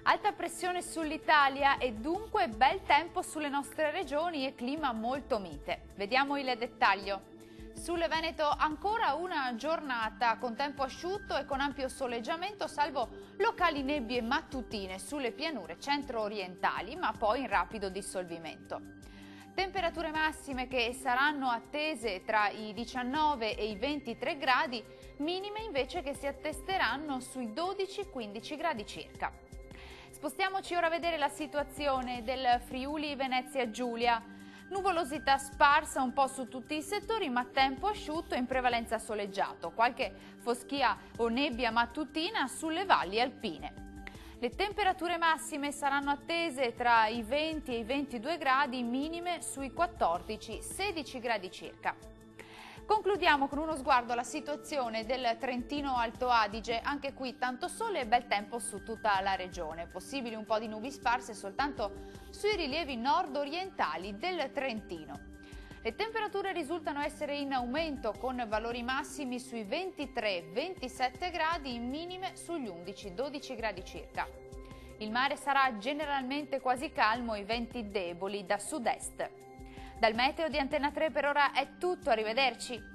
Alta pressione sull'Italia e dunque bel tempo sulle nostre regioni e clima molto mite. Vediamo il dettaglio. Sul Veneto ancora una giornata con tempo asciutto e con ampio soleggiamento, salvo locali nebbie mattutine sulle pianure centro-orientali, ma poi in rapido dissolvimento. Temperature massime che saranno attese tra i 19 e i 23 gradi, minime invece che si attesteranno sui 12-15 gradi circa. Spostiamoci ora a vedere la situazione del Friuli Venezia Giulia. Nuvolosità sparsa un po' su tutti i settori, ma tempo asciutto e in prevalenza soleggiato. Qualche foschia o nebbia mattutina sulle valli alpine. Le temperature massime saranno attese tra i 20 e i 22 gradi, minime sui 14-16 gradi circa. Concludiamo con uno sguardo alla situazione del Trentino Alto Adige. Anche qui tanto sole e bel tempo su tutta la regione. Possibili un po' di nubi sparse soltanto sui rilievi nord-orientali del Trentino. Le temperature risultano essere in aumento con valori massimi sui 23-27 gradi, minime sugli 11-12 gradi circa. Il mare sarà generalmente quasi calmo e venti deboli da sud-est. Dal meteo di Antena 3 per ora è tutto, arrivederci.